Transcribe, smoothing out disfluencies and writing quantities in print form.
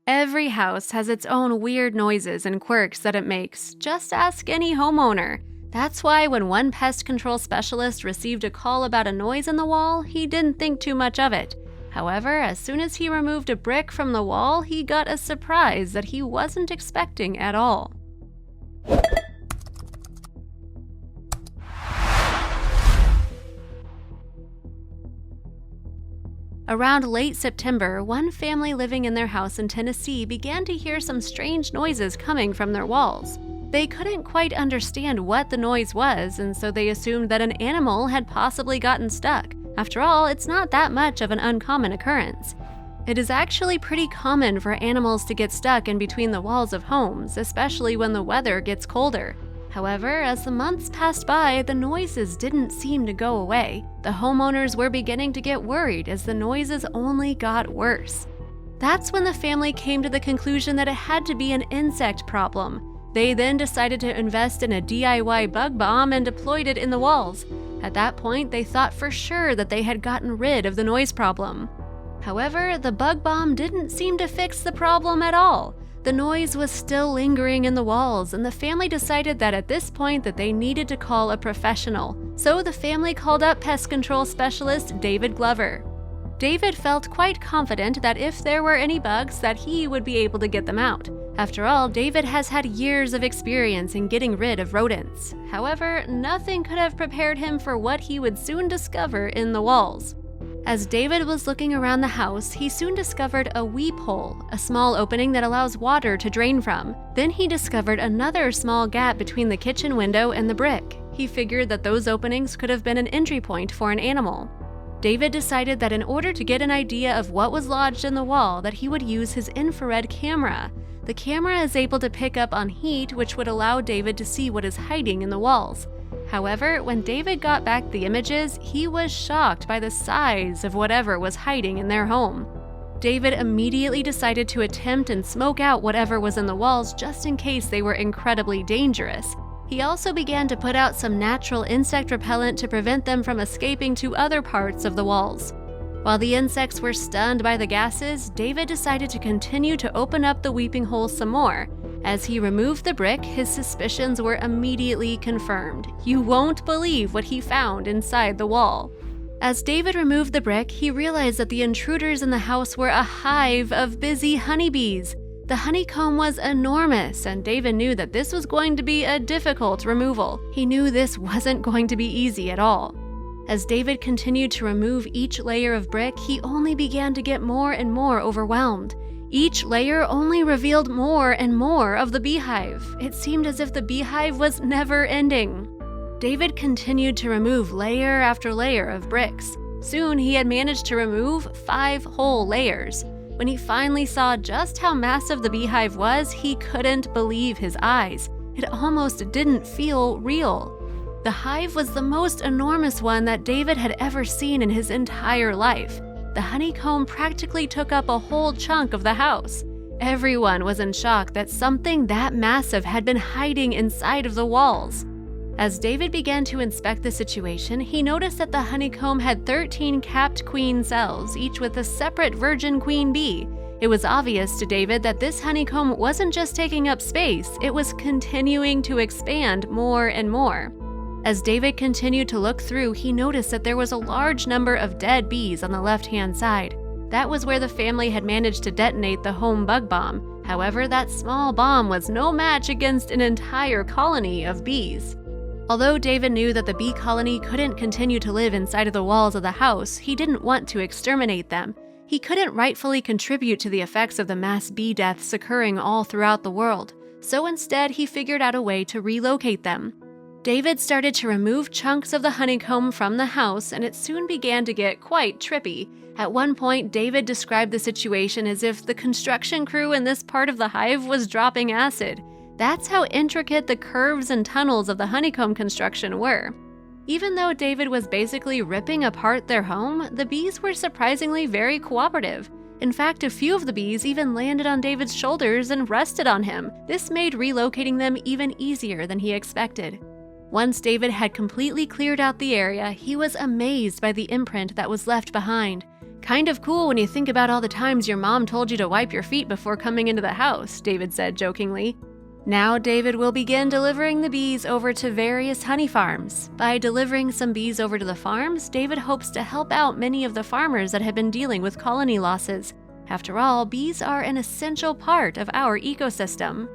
Every house has its own weird noises and quirks that it makes. Just ask any homeowner. That's why when one pest control specialist received a call about a noise in the wall, he didn't think too much of it. However, as soon as he removed a brick from the wall, he got a surprise that he wasn't expecting at all. Around late September, one family living in their house in Tennessee began to hear some strange noises coming from their walls. They couldn't quite understand what the noise was, and so they assumed that an animal had possibly gotten stuck. After all, it's not that much of an uncommon occurrence. It is actually pretty common for animals to get stuck in between the walls of homes, especially when the weather gets colder. However, as the months passed by, the noises didn't seem to go away. The homeowners were beginning to get worried as the noises only got worse. That's when the family came to the conclusion that it had to be an insect problem. They then decided to invest in a DIY bug bomb and deployed it in the walls. At that point, they thought for sure that they had gotten rid of the noise problem. However, the bug bomb didn't seem to fix the problem at all. The noise was still lingering in the walls, and the family decided that at this point that they needed to call a professional. So the family called up pest control specialist David Glover. David felt quite confident that if there were any bugs, that he would be able to get them out. After all, David has had years of experience in getting rid of rodents. However, nothing could have prepared him for what he would soon discover in the walls. As David was looking around the house, he soon discovered a weep hole, a small opening that allows water to drain from. Then he discovered another small gap between the kitchen window and the brick. He figured that those openings could have been an entry point for an animal. David decided that in order to get an idea of what was lodged in the wall, that he would use his infrared camera. The camera is able to pick up on heat, which would allow David to see what is hiding in the walls. However, when David got back the images, he was shocked by the size of whatever was hiding in their home. David immediately decided to attempt and smoke out whatever was in the walls just in case they were incredibly dangerous. He also began to put out some natural insect repellent to prevent them from escaping to other parts of the walls. While the insects were stunned by the gases, David decided to continue to open up the weeping hole some more. As he removed the brick, his suspicions were immediately confirmed. You won't believe what he found inside the wall. As David removed the brick, he realized that the intruders in the house were a hive of busy honeybees. The honeycomb was enormous, and David knew that this was going to be a difficult removal. He knew this wasn't going to be easy at all. As David continued to remove each layer of brick, he only began to get more and more overwhelmed. Each layer only revealed more and more of the beehive. It seemed as if the beehive was never ending. David continued to remove layer after layer of bricks. Soon he had managed to remove 5 whole layers. When he finally saw just how massive the beehive was, he couldn't believe his eyes. It almost didn't feel real. The hive was the most enormous one that David had ever seen in his entire life. The honeycomb practically took up a whole chunk of the house. Everyone was in shock that something that massive had been hiding inside of the walls. As David began to inspect the situation, he noticed that the honeycomb had 13 capped queen cells, each with a separate virgin queen bee. It was obvious to David that this honeycomb wasn't just taking up space, it was continuing to expand more and more. As David continued to look through, he noticed that there was a large number of dead bees on the left-hand side. That was where the family had managed to detonate the home bug bomb. However, that small bomb was no match against an entire colony of bees. Although David knew that the bee colony couldn't continue to live inside of the walls of the house, he didn't want to exterminate them. He couldn't rightfully contribute to the effects of the mass bee deaths occurring all throughout the world. So instead, he figured out a way to relocate them. David started to remove chunks of the honeycomb from the house, and it soon began to get quite trippy. At one point, David described the situation as if the construction crew in this part of the hive was dropping acid. That's how intricate the curves and tunnels of the honeycomb construction were. Even though David was basically ripping apart their home, the bees were surprisingly very cooperative. In fact, a few of the bees even landed on David's shoulders and rested on him. This made relocating them even easier than he expected. Once David had completely cleared out the area, he was amazed by the imprint that was left behind. Kind of cool when you think about all the times your mom told you to wipe your feet before coming into the house, David said jokingly. Now David will begin delivering the bees over to various honey farms. By delivering some bees over to the farms, David hopes to help out many of the farmers that have been dealing with colony losses. After all, bees are an essential part of our ecosystem.